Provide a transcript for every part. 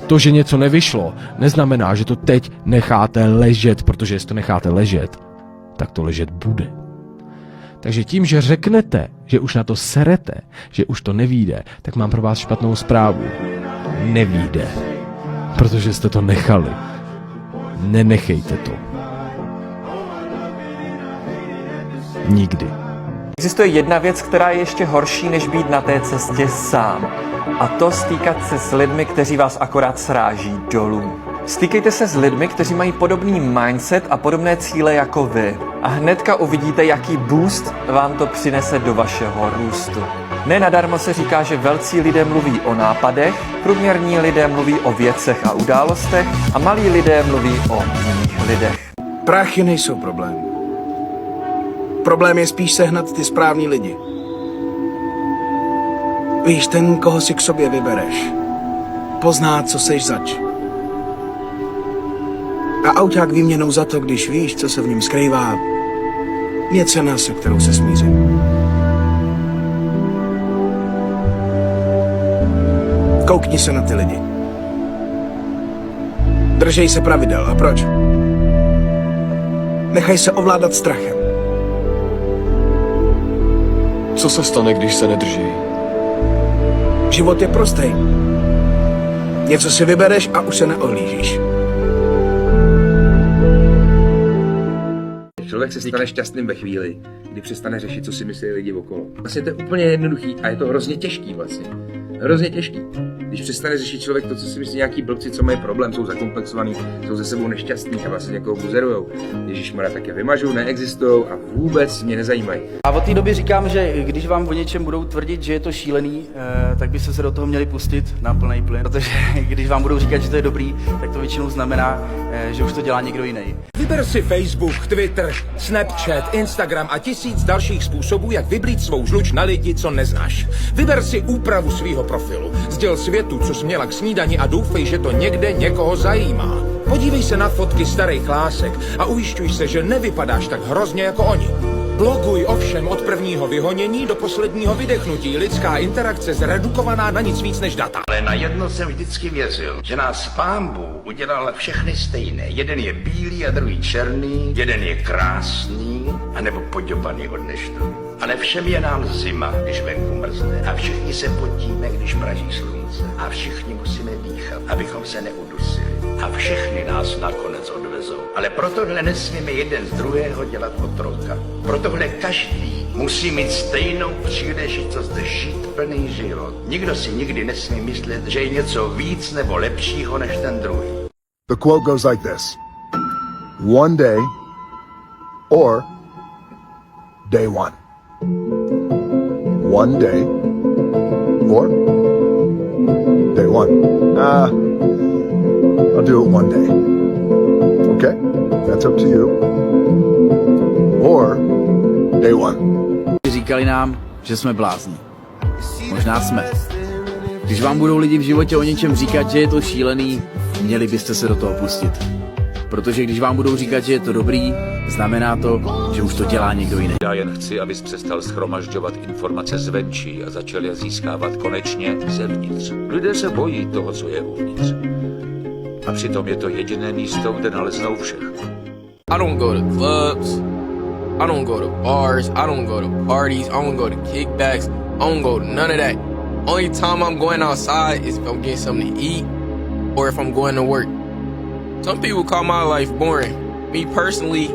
To, že něco nevyšlo, neznamená, že to teď necháte ležet, protože jestli to necháte ležet, tak to ležet bude. Takže tím, že řeknete, že už na to serete, že už to nevyjde, tak mám pro vás špatnou zprávu. Nevyjde. Protože jste to nechali. Nenechejte to. Nikdy. Existuje jedna věc, která je ještě horší, než být na té cestě sám. A to stýkat se s lidmi, kteří vás akorát sráží dolů. Stýkejte se s lidmi, kteří mají podobný mindset a podobné cíle jako vy. A hnedka uvidíte, jaký boost vám to přinese do vašeho růstu. Nenadarmo se říká, že velcí lidé mluví o nápadech, průměrní lidé mluví o věcech a událostech a malí lidé mluví o jiných lidech. Prachy nejsou problém. Problém je spíš sehnat ty správný lidi. Víš, ten, koho si k sobě vybereš, pozná, co seš zač. A auták výměnou za to, když víš, co se v něm skrývá, je cena, se kterou se smířím. Koukni se na ty lidi. Držej se pravidel. A proč? Nechaj se ovládat strachem. Co se stane, když se nedrží? Život je prostý. Něco si vybereš a už se neohlížíš. Člověk se stane šťastným ve chvíli, kdy přestane řešit, co si myslí lidi okolo. Vlastně to je úplně jednoduchý a je to hrozně těžký vlastně. Hrozně těžký. Když přestane řešit člověk to, co si myslí nějaký blbci, co mají problém, jsou zakomplexovaný, jsou ze sebou nešťastní a vlastně někoho buzerujou. Ježišmarja, tak je vymažou, neexistujou a vůbec mě nezajímají. A od té doby říkám, že když vám o něčem budou tvrdit, že je to šílený, tak byste se do toho měli pustit na plný plyn, protože když vám budou říkat, že to je dobrý, tak to většinou znamená, že už to dělá někdo jiný. Vyber si Facebook, Twitter, Snapchat, Instagram a 1000 dalších způsobů, jak vyblít svou žluč na lidi, co neznáš. Vyber si úpravu svýho profilu, sděl světu, co jsi měla k snídani a doufej, že to někde někoho zajímá. Podívej se na fotky starých lásek a ujišťuj se, že nevypadáš tak hrozně jako oni. Bloguj ovšem od prvního vyhonění do posledního vydechnutí. Lidská interakce zredukovaná na nic víc než data. Ale na jedno jsem vždycky věřil, že nás Pán Bůh udělal všechny stejné. Jeden je bílý a druhý černý, jeden je krásný anebo poděpaný od neštu. Ale všem je nám zima, když venku mrzne a všichni se potíme, když praží slunce a všichni musíme dýchat, abychom se neudusili. A všechny nás nakonec odvezou. Ale pro tohle nesmíme jeden z druhého dělat otroka. Pro tohle každý musí mít stejnou příležitost žít plný život. Nikdo si nikdy nesmí myslet, že je něco víc nebo lepšího než ten druhý. The quote goes like this. One day or day one. One day or day one. I'll do it one day. Okay? That's up to you. Or day one. Říkali nám, že jsme blázni. Možná jsme. Když vám budou lidi v životě o něčem říkat, že je to šílený, měli byste se do toho pustit. Protože když vám budou říkat, že je to dobrý, znamená to, že už to dělá někdo jiný. Já jen chci, abys přestal shromažďovat informace zvenčí a začal je získávat konečně zevnitř. Lidé se bojí toho, co je uvnitř. A přitom je to jediné místo, kde naleznou všechno. I don't go to clubs, I don't go to bars, I don't go to parties, I don't go to kickbacks, I don't go to none of that. Only time I'm going outside is if I'm getting something to eat or if I'm going to work. Some people call my life boring. Me personally,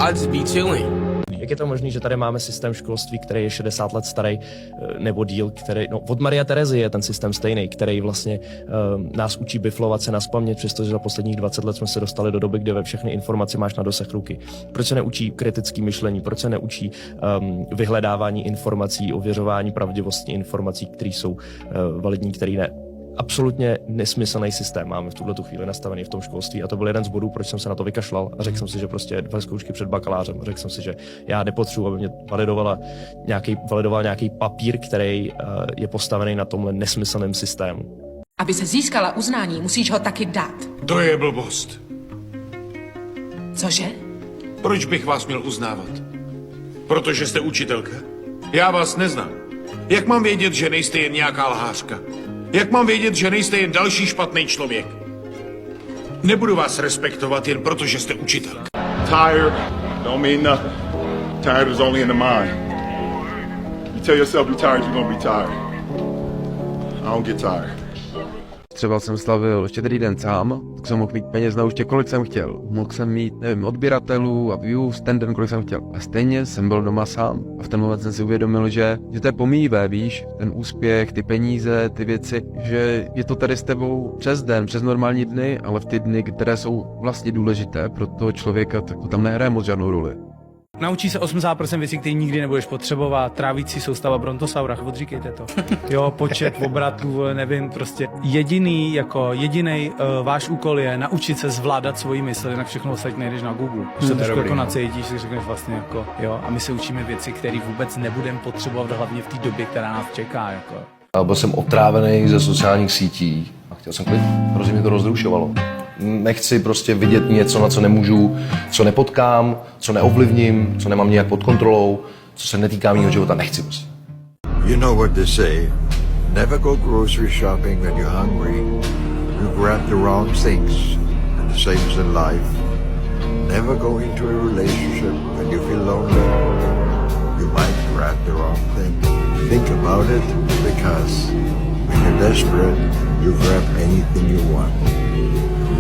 I just be chilling. Jak je to možné, že tady máme systém školství, který je 60 let starý nebo díl, který, od Maria Terezy je ten systém stejný, který vlastně nás učí biflovat se nazpaměť, přestože za posledních 20 let jsme se dostali do doby, kde ve všechny informace máš na dosah ruky. Proč se neučí kritické myšlení, proč se neučí vyhledávání informací, ověřování pravdivosti informací, které jsou validní, které ne. Absolutně nesmyslný systém máme v tuhle chvíli nastavený v tom školství a to byl jeden z bodů, proč jsem se na to vykašlal a řekl jsem si, že prostě 2 zkoušky před bakalářem. Řekl jsem si, že já nepotřebuji, aby mě validoval nějaký papír, který je postavený na tomhle nesmyslném systému. Aby se získala uznání, musíš ho taky dát. To je blbost. Cože? Proč bych vás měl uznávat? Protože jste učitelka? Já vás neznám. Jak mám vědět, že nejste jen nějaká lhářka? Jak mám vědět, že nejste jen další špatný člověk? Nebudu vás respektovat jen proto, že jste učitel. Tired don't mean nothing. Tired is only in the mind. You tell yourself you're tired, you're gonna be tired. I don't get tired. Třeba jsem slavil štědrý den sám, tak jsem mohl mít peněz na účtě, kolik jsem chtěl. Mohl jsem mít, nevím, odběratelů a views ten den, kolik jsem chtěl. A stejně jsem byl doma sám. A v ten moment jsem si uvědomil, že to je pomíjivé, víš, ten úspěch, ty peníze, ty věci, že je to tady s tebou přes den, přes normální dny, ale v ty dny, které jsou vlastně důležité pro toho člověka, tak to tam nehraje moc žádnou roli. Naučí se 80% věcí, které nikdy nebudeš potřebovat, trávící soustava brontosaura, odříkejte to. Jo, počet obratů, nevím, prostě jediný váš úkol je naučit se zvládat svoji mysl, jinak všechno ostatní nejdeš na Google. Když to trošku jako nacítíš, si řekneš vlastně jako, jo, a my se učíme věci, které vůbec nebudeme potřebovat, hlavně v té době, která nás čeká, jako. A byl jsem otrávený ze sociálních sítí a chtěl jsem klid, protože mě to rozrušovalo. Nechci prostě vidět něco, na co nemůžu, co nepotkám, co neovlivním, co nemám nějak pod kontrolou, co se netýká mýho života, nechci prostě. You know what they say, never go grocery shopping when you're hungry. You grab the wrong things, and the same is in life. Never go into a relationship when you feel lonely. You might grab the wrong thing. Think about it, because when you're desperate, you grab anything you want.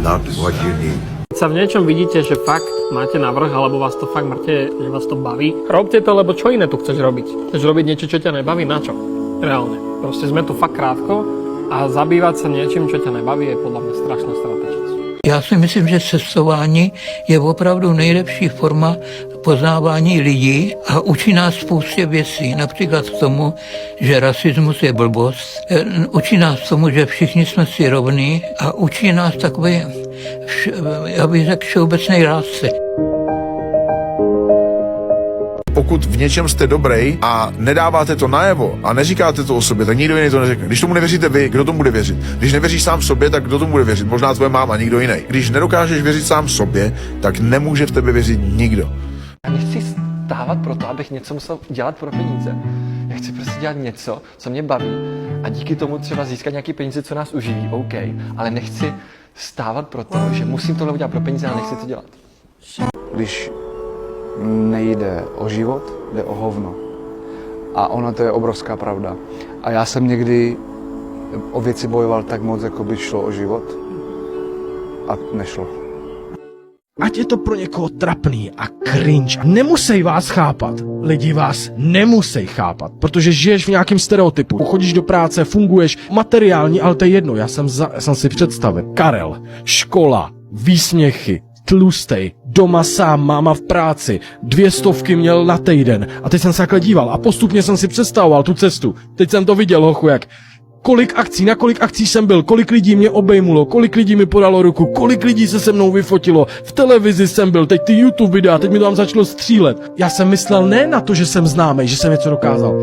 Not what you need. Keď sa v niečom vidíte, že fakt máte navrh, alebo vás to fakt mŕte, že vás to baví, robte to, lebo čo iné tu chceš robiť? Chceš robiť niečo, čo ťa nebaví? Na čo? Reálne. Proste sme tu fakt krátko a zabývať sa niečím, čo ťa nebaví, je podľa mňa strašná strata času. Já si myslím, že cestování je opravdu nejlepší forma poznávání lidí a učí nás spoustě věcí, například k tomu, že rasismus je blbost, učí nás tomu, že všichni jsme si rovní a učí nás takové, já bych řekl, všeobecné lásce. Pokud v něčem jste dobrý a nedáváte to najevo a neříkáte to o sobě, tak nikdo jiný to neřekne. Když tomu nevěříte vy, kdo tomu bude věřit? Když nevěříš sám sobě, tak kdo tomu bude věřit? Možná tvoje máma, nikdo jiný. Když nedokážeš věřit sám sobě, tak nemůže v tebe věřit nikdo. Já nechci stávat proto, abych něco musel dělat pro peníze. Já chci prostě dělat něco, co mě baví a díky tomu třeba získat nějaké peníze, co nás uživí, OK, ale nechci stávat proto, že musím tohle udělat pro peníze a nechci to dělat. Když nejde o život, jde o hovno. A ono to je obrovská pravda. A já jsem někdy o věci bojoval tak moc, jako by šlo o život. A nešlo. Ať je to pro někoho trapný a cringe. Nemusí vás chápat. Lidi vás nemusí chápat, protože žiješ v nějakém stereotypu. Chodíš do práce, funguješ materiální, ale to je jedno. Já jsem si představil. Karel, škola, výsměchy, tlustej, doma sám, máma v práci, 200 měl na týden. A teď jsem se takhle díval a postupně jsem si představoval tu cestu. Teď jsem to viděl, hochu, jak na kolik akcí jsem byl, kolik lidí mě obejmulo, kolik lidí mi podalo ruku, kolik lidí se mnou vyfotilo, v televizi jsem byl, teď ty YouTube videa, teď mi to tam začalo střílet. Já jsem myslel ne na to, že jsem známý, že jsem něco dokázal.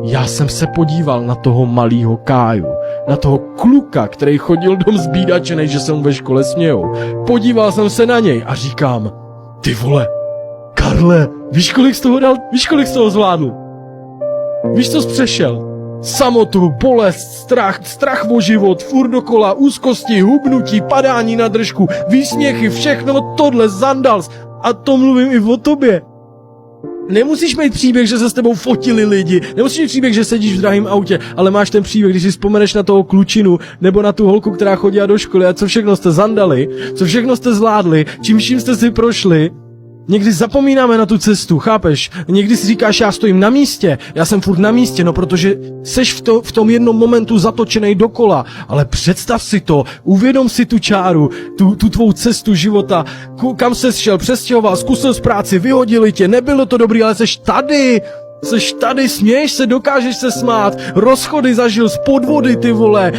Já jsem se podíval na toho malýho Káju, na toho kluka, který chodil dom zbídačenej, že se mu ve škole smějou. Podíval jsem se na něj a říkám, ty vole, Karle, víš kolik z toho dal, víš kolik z toho zvládl? Víš co jsi přešel? Samotu, bolest, strach o život, furt dokola, úzkosti, hubnutí, padání na držku, výsměchy, všechno tohle zandals. A to mluvím i o tobě. Nemusíš mít příběh, že se s tebou fotili lidi, nemusíš mít příběh, že sedíš v drahém autě, ale máš ten příběh, když si vzpomeneš na toho klučinu, nebo na tu holku, která chodila do školy a co všechno jste zandali, co všechno jste zvládli, čím vším jste si prošli. Někdy zapomínáme na tu cestu, chápeš? Někdy si říkáš, já stojím na místě, já jsem furt na místě, no protože seš v tom jednom momentu zatočenej dokola, ale představ si to, uvědom si tu čáru, tu tvou cestu života, kam ses šel, přestěhoval, zkusil z práci, vyhodili tě, nebylo to dobrý, ale seš tady, směješ se, dokážeš se smát, rozchody zažil z podvody, ty vole,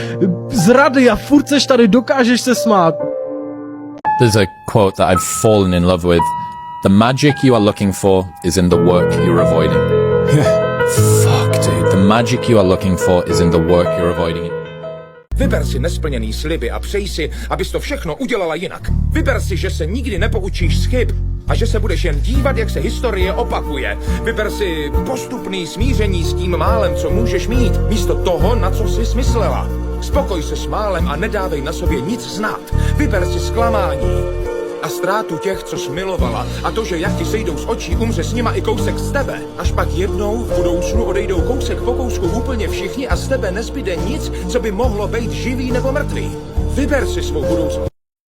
zrady a furt seš tady, dokážeš se smát. There's a quote that I've fallen in love with. The magic you are looking for is in the work you're avoiding. Fuck, dude. The magic you are looking for is in the work you're avoiding. Vyber si nesplněný sliby a přej si, abys to všechno udělala jinak. Vyber si, že se nikdy nepoučíš z chyb a že se budeš jen dívat, jak se historie opakuje. Vyber si postupný smíření s tím málem, co můžeš mít, místo toho, na co jsi smyslela. Spokoj se s málem a nedávej na sobě nic znát. Vyber si zklamání a ztrátu těch, co jsi milovala. A to, že jak ti sejdou z očí, umře s nima i kousek z tebe. Až pak jednou v budoucnu odejdou kousek po kousku úplně všichni a z tebe nezbyde nic, co by mohlo být živý nebo mrtvý. Vyber si svou budoucnost.